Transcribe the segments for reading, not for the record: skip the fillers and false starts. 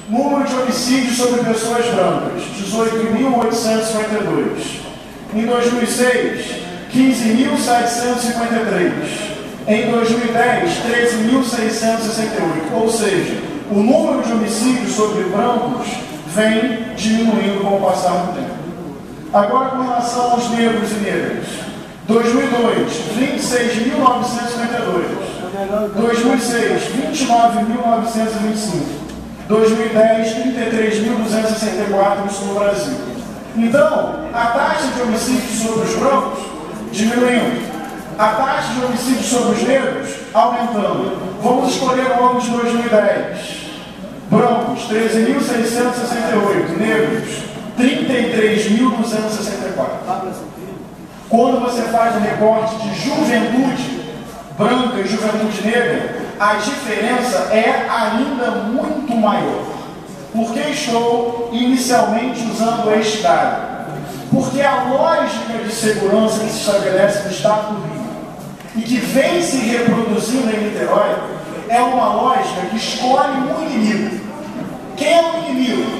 número de homicídios sobre pessoas brancas, 18.852. Em 2006, 15.753. Em 2010, 13.668. Ou seja, o número de homicídios sobre brancos vem diminuindo com o passar do tempo. Agora, com relação aos negros e negras. 2002, 26.952. 2006, 29.925. 2010, 33.264, isso no Brasil. Então, a taxa de homicídios sobre os brancos diminuindo. A taxa de homicídios sobre os negros aumentando. Vamos escolher o ano de 2010. Brancos, 13.668. Negros, 33.264. Quando você faz um recorte de juventude branca e juventude negra, a diferença é ainda muito maior. Por que estou inicialmente usando este dado? Porque a lógica de segurança que se estabelece no estado do Rio e que vem se reproduzindo em Niterói é uma lógica que escolhe um inimigo. Quem é o inimigo?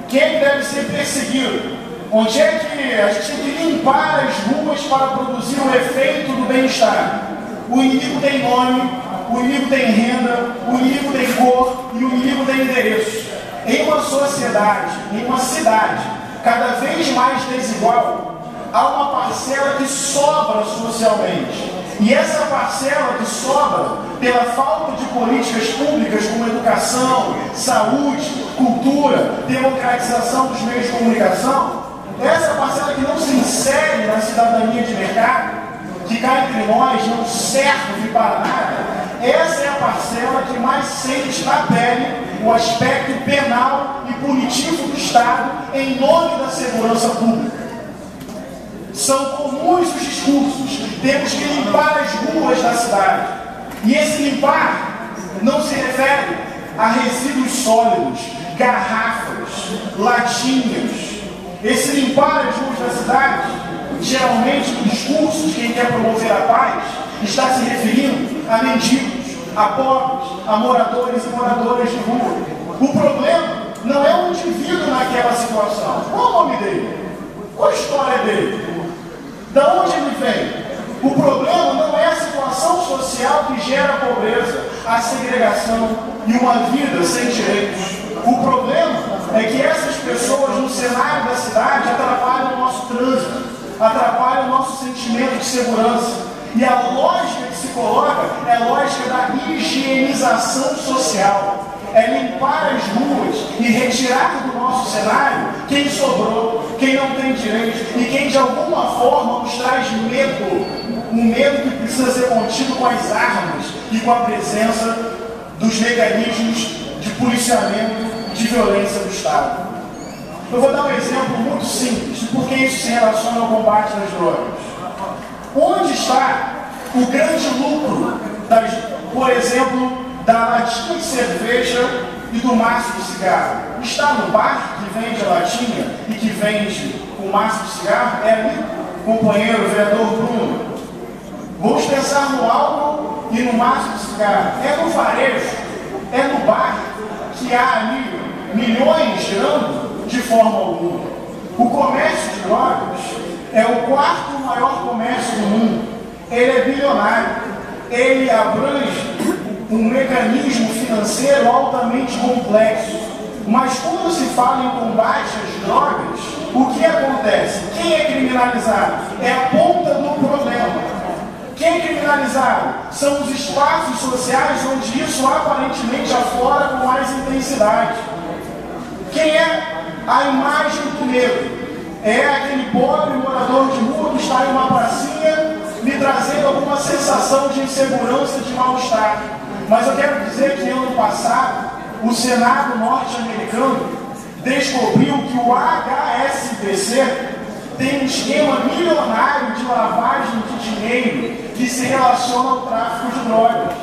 Quem deve ser perseguido? Onde é que a gente tem que limpar as ruas para produzir o efeito do bem-estar? O inimigo tem nome, o inimigo tem renda, o inimigo tem cor e o inimigo tem endereço. Em uma sociedade, em uma cidade cada vez mais desigual, há uma parcela que sobra socialmente. E essa parcela que sobra, pela falta de políticas públicas como educação, saúde, cultura, democratização dos meios de comunicação, essa parcela que não se insere na cidadania de mercado, que cá entre nós não serve para nada, essa é a parcela que mais sente na pele o aspecto penal e punitivo do Estado em nome da segurança pública. São comuns os discursos, temos que limpar as ruas da cidade. E esse limpar não se refere a resíduos sólidos, garrafas, latinhas. Esse limpar as ruas da cidade, geralmente no discurso de quem quer promover a paz, está se referindo a mendigos, a pobres, a moradores e moradoras de rua. O problema não é o indivíduo naquela situação. Qual o nome dele? Qual a história dele? De onde ele vem? O problema não é a situação social que gera a pobreza, a segregação e uma vida sem direitos. O problema é que essas pessoas no cenário da cidade atrapalham o nosso trânsito, atrapalham o nosso sentimento de segurança. E a lógica que se coloca é a lógica da higienização social. É limpar as ruas e retirar do nosso cenário quem sobrou, quem não tem direito e quem de alguma forma nos traz medo. Um medo que precisa ser contido com as armas e com a presença dos mecanismos de policiamento de violência do Estado. Eu vou dar um exemplo muito simples de por que isso se relaciona ao combate das drogas. Onde está o grande lucro, por exemplo, da latinha de cerveja e do maço de cigarro? Está no bar que vende a latinha e que vende o maço de cigarro? É ali, companheiro vereador Bruno. Vamos pensar no álcool e no maço de cigarro. É no varejo, é no bar que há ali milhões girando de forma alguma. O comércio de drogas é o quarto maior comércio do mundo. Ele é bilionário. Ele abrange um mecanismo financeiro altamente complexo. Mas quando se fala em combate às drogas, o que acontece? Quem é criminalizado? É a ponta do problema. Quem é criminalizado? São os espaços sociais onde isso aparentemente aflora com mais intensidade. Quem é a imagem do negro? É aquele pobre morador de rua que está em uma pracinha me trazendo alguma sensação de insegurança, de mal-estar. Mas eu quero dizer que ano passado o Senado norte-americano descobriu que o HSBC tem um esquema milionário de lavagem de dinheiro que se relaciona ao tráfico de drogas.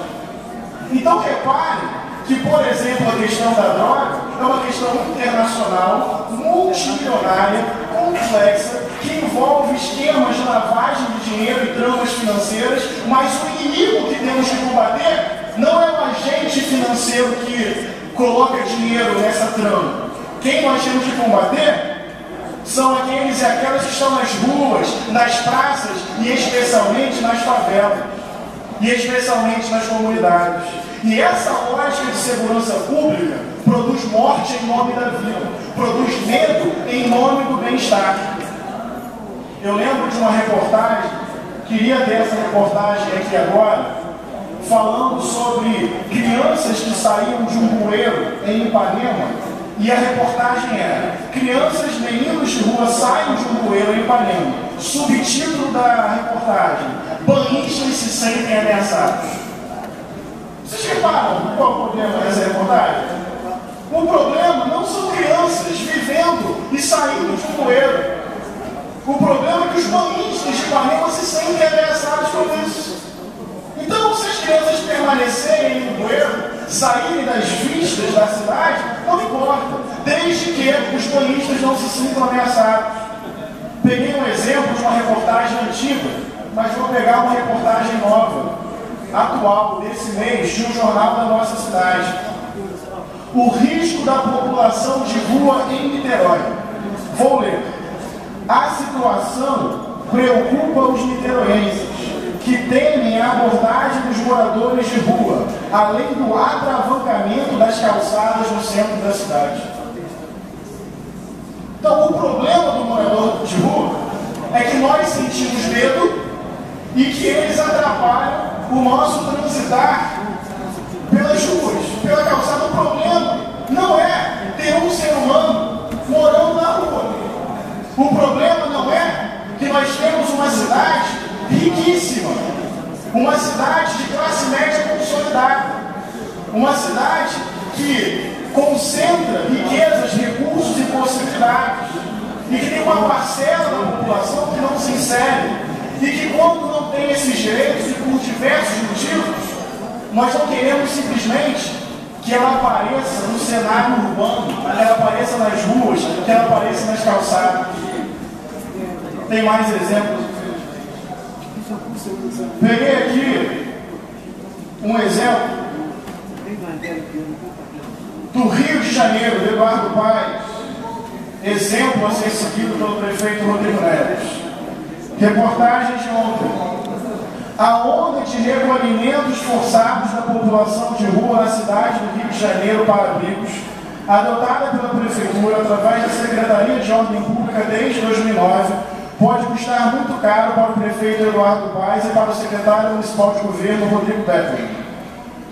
Então repare que, por exemplo, a questão da droga é uma questão internacional, multimilionária, complexa, que envolve esquemas de lavagem de dinheiro e tramas financeiras, mas o inimigo que temos que combater não é o agente financeiro que coloca dinheiro nessa trama. Quem nós temos que combater são aqueles e aquelas que estão nas ruas, nas praças e especialmente nas favelas. E especialmente nas comunidades. E essa lógica de segurança pública produz morte em nome da vida, produz medo em nome do bem-estar. Eu lembro de uma reportagem, queria ter essa reportagem aqui agora, falando sobre crianças que saíam de um bueiro em Ipanema, e a reportagem era: crianças, meninos de rua saem de um bueiro em Ipanema. Subtítulo da reportagem: banhistas se sentem ameaçados. Vocês reparam qual é o problema dessa reportagem? O problema não são crianças vivendo e saindo de um bueiro. O problema é que os banhistas de Ipanema se sentem ameaçados com isso. Então, se as crianças permanecerem no bueiro, saírem das vistas da cidade, não importa, desde que os banhistas não se sintam ameaçados. Peguei um exemplo de uma reportagem antiga, mas vou pegar uma reportagem nova, atual, desse mês, de um jornal da nossa cidade. O risco da população de rua em Niterói. Vou ler. A situação preocupa os niteroenses, que temem a abordagem dos moradores de rua, além do atravancamento das calçadas no centro da cidade. Então, o problema do morador de rua é que nós sentimos medo e que eles atrapalham o nosso transitar pelas ruas, pela calçada. O problema não é ter um ser humano morando na rua. O problema não é que nós temos uma cidade riquíssima, uma cidade de classe média consolidada, uma cidade que concentra riquezas, recursos e possibilidades, e que tem uma parcela da população que não se insere, e que quando não tem esses direitos, e por diversos motivos, nós não queremos simplesmente que ela apareça no cenário urbano, que ela apareça nas ruas, que ela apareça nas calçadas. Tem mais exemplos. Peguei aqui um exemplo do Rio de Janeiro, de Eduardo Paes, exemplo a ser seguido pelo prefeito Rodrigo Neves. Reportagem de ontem. A onda de recolhimentos forçados da população de rua na cidade do Rio de Janeiro para abrigos, adotada pela Prefeitura através da Secretaria de Ordem Pública desde 2009, pode custar muito caro para o prefeito Eduardo Paes e para o secretário municipal de governo Rodrigo Bettler.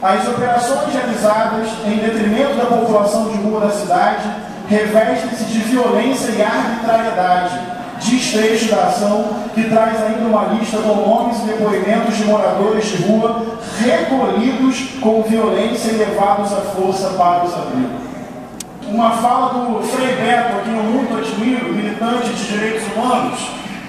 As operações realizadas em detrimento da população de rua da cidade revestem-se de violência e arbitrariedade, desfecho da ação, que traz ainda uma lista com nomes e depoimentos de moradores de rua recolhidos com violência e levados à força para os abrigos. Uma fala do Frei Beto, a quem eu muito admiro, militante de direitos humanos,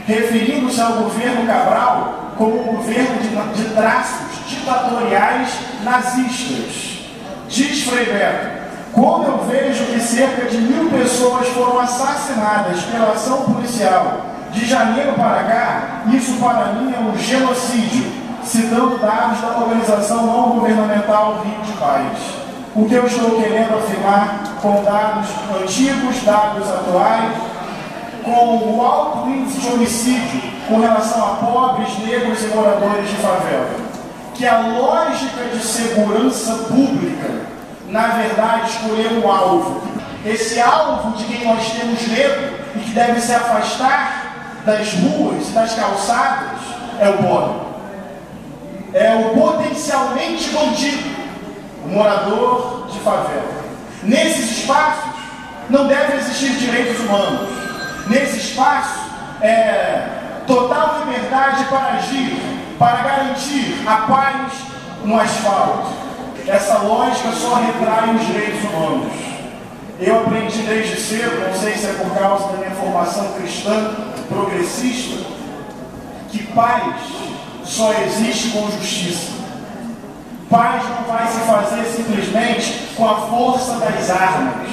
referindo-se ao governo Cabral como um governo de traços ditatoriais nazistas. Diz Frei Beto: quando eu vejo que cerca de 1000 pessoas foram assassinadas pela ação policial de janeiro para cá, isso para mim é um genocídio, citando dados da organização não governamental Rio de Paz. O que eu estou querendo afirmar com dados antigos, dados atuais, com o alto índice de homicídio com relação a pobres, negros e moradores de favela, que a lógica de segurança pública, na verdade, escolheu um alvo. Esse alvo de quem nós temos medo e que deve se afastar das ruas e das calçadas é o pobre. É o potencialmente bandido, o morador de favela. Nesses espaços não deve existir direitos humanos. Nesse espaço total liberdade para agir, para garantir a paz no asfalto. Essa lógica só retrai os direitos humanos. Eu aprendi desde cedo, não sei se é por causa da minha formação cristã progressista, que paz só existe com justiça. Paz não vai se fazer simplesmente com a força das armas.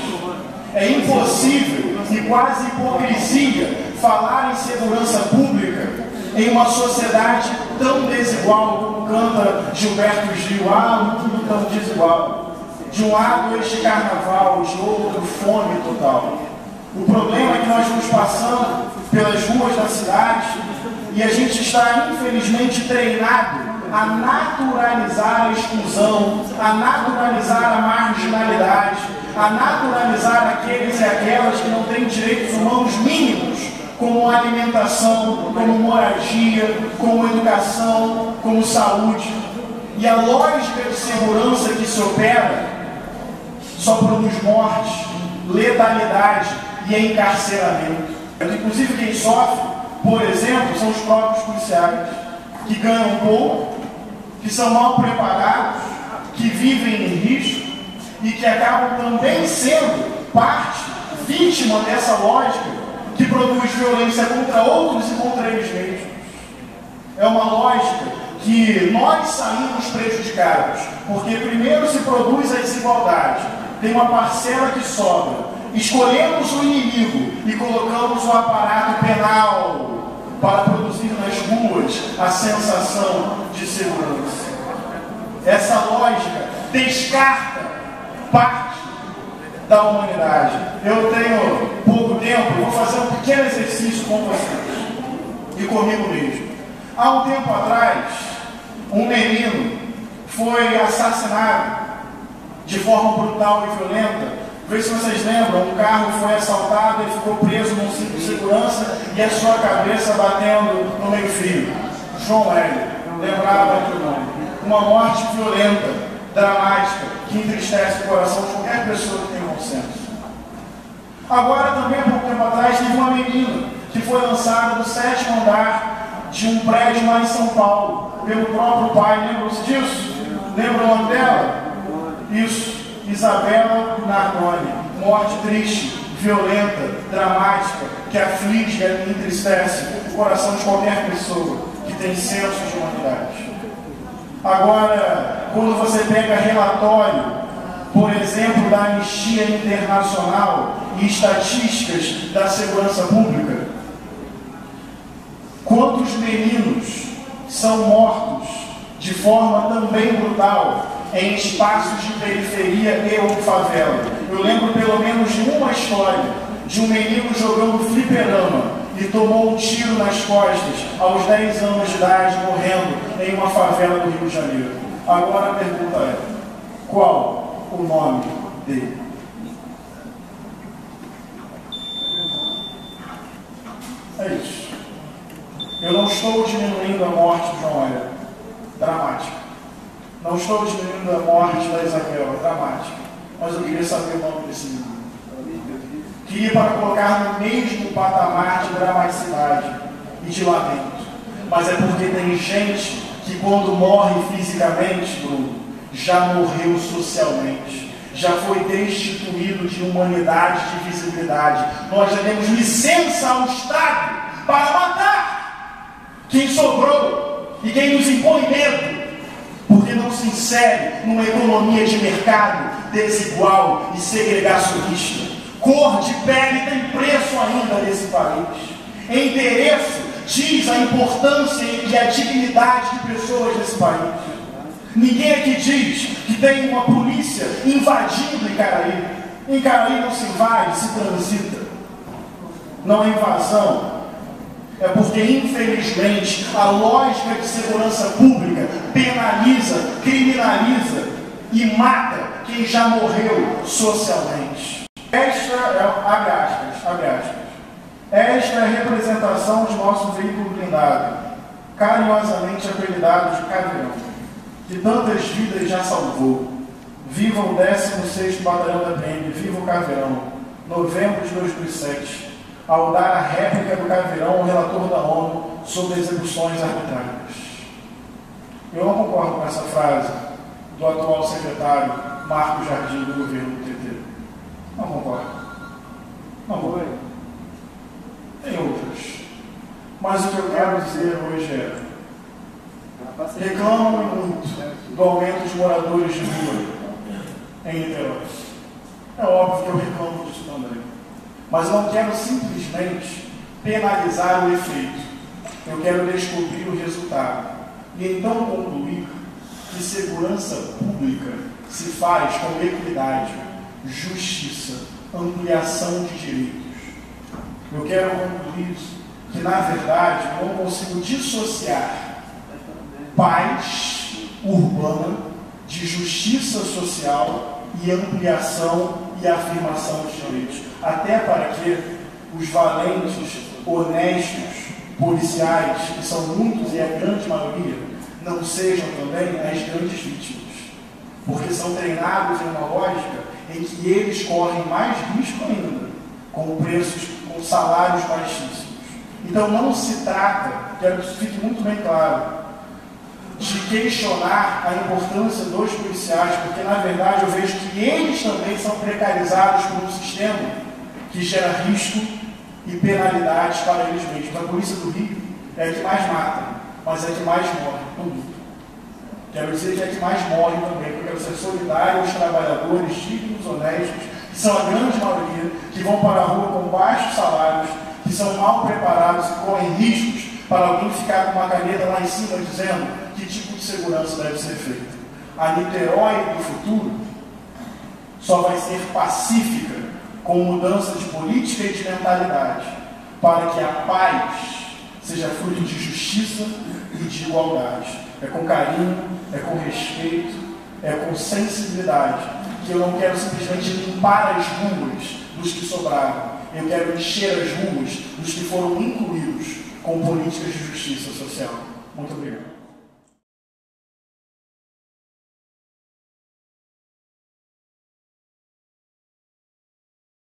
É impossível e quase hipocrisia falar em segurança pública em uma sociedade tão desigual como canta Gilberto Gil, um mundo tão desigual. De um lado, este carnaval, de outro, fome total. O problema é que nós vamos passando pelas ruas da cidade e a gente está, infelizmente, treinado a naturalizar a exclusão, a naturalizar a marginalidade, a naturalizar aqueles e aquelas que não têm direitos humanos mínimos, como alimentação, como moradia, como educação, como saúde. E a lógica de segurança que se opera só produz morte, letalidade e encarceramento. Inclusive quem sofre, por exemplo, são os próprios policiais, que ganham pouco, que são mal preparados, que vivem em risco e que acabam também sendo parte, vítima dessa lógica que produz violência contra outros e contra eles mesmos. É uma lógica que nós saímos prejudicados, porque primeiro se produz a desigualdade, tem uma parcela que sobra, escolhemos o inimigo e colocamos o aparato penal para produzir nas ruas a sensação de segurança. Essa lógica descarta parte da humanidade. Eu tenho pouco tempo, vou fazer um pequeno exercício com vocês e comigo mesmo. Há um tempo atrás, um menino foi assassinado de forma brutal e violenta. Vê se vocês lembram, um carro foi assaltado, ele ficou preso num cinto de segurança e a sua cabeça batendo no meio-fio. João Hélio, lembrava aqui o nome. Uma morte violenta, dramática, que entristece o coração de qualquer pessoa que tem bom senso. Agora, também há pouco tempo atrás, teve uma menina que foi lançada do 7º andar de um prédio lá em São Paulo, pelo próprio pai. Lembram-se disso? Lembram o nome dela? Isso. Isabela Nardoni, morte triste, violenta, dramática, que aflige e entristece o coração de qualquer pessoa que tem senso de humanidade. Agora, quando você pega relatório, por exemplo, da Anistia Internacional e estatísticas da segurança pública, quantos meninos são mortos de forma também brutal em espaços de periferia e ou favela. Eu lembro pelo menos de uma história de um menino jogando fliperama e tomou um tiro nas costas aos 10 anos de idade, morrendo em uma favela do Rio de Janeiro. Agora a pergunta é: qual o nome dele? É isso. Eu não estou diminuindo a morte de João Hélio, dramática. Não estou diminuindo a morte da Isabela, dramática. Mas eu queria saber o nome desse menino. Queria para colocar no mesmo patamar de dramaticidade e de lamento. Mas é porque tem gente que quando morre fisicamente, Bruno, já morreu socialmente. Já foi destituído de humanidade, de visibilidade. Nós já demos licença ao Estado para matar quem sobrou e quem nos impõe medo, porque não se insere numa economia de mercado desigual e segregacionista. Cor de pele tem preço ainda nesse país. Endereço diz a importância e a dignidade de pessoas desse país. Ninguém aqui diz que tem uma polícia invadindo Icaraí. Em Icaraí não se invade, se transita. Não é invasão. É porque, infelizmente, a lógica de segurança pública penaliza, criminaliza e mata quem já morreu socialmente. Esta é, abre aspas, esta é a representação de nosso veículo blindado, carinhosamente apelidado de Caveirão, que tantas vidas já salvou. Viva o 16º Batalhão da PM, viva o Caveirão, novembro de 2007. Ao dar a réplica do Caveirão ao relator da ONU sobre execuções arbitrárias. Eu não concordo com essa frase do atual secretário Marcos Jardim do governo do PT. Não concordo. Não vou. Tem outras. Mas o que eu quero dizer hoje é: reclamam muito do aumento de moradores de rua em Niterói. É óbvio que eu reclamo disso também. Mas eu não quero simplesmente penalizar o efeito. Eu quero descobrir o resultado. E então concluir que segurança pública se faz com equidade, justiça, ampliação de direitos. Eu quero concluir que, na verdade, eu não consigo dissociar paz urbana de justiça social e ampliação e afirmação dos direitos. Até para que os valentes, honestos, policiais, que são muitos e a grande maioria, não sejam também as grandes vítimas. Porque são treinados em uma lógica em que eles correm mais risco ainda, com preços, com salários baixíssimos. Então não se trata, quero que isso fique muito bem claro, de questionar a importância dos policiais, porque na verdade eu vejo que eles também são precarizados por um sistema que gera risco e penalidades para eles mesmos. A polícia do Rio é a que mais mata, mas é a que mais morre no mundo. Quero dizer que é a que mais morre também, porque eu quero ser solidário aos trabalhadores dignos, honestos, que são a grande maioria, que vão para a rua com baixos salários, que são mal preparados e correm riscos para alguém ficar com uma caneta lá em cima dizendo que tipo de segurança deve ser feita. A Niterói do futuro só vai ser pacífica com mudança de política e de mentalidade, para que a paz seja fruto de justiça e de igualdade. É com carinho, é com respeito, é com sensibilidade, que eu não quero simplesmente limpar as ruas dos que sobraram. Eu quero encher as ruas dos que foram incluídos com políticas de justiça social. Muito obrigado.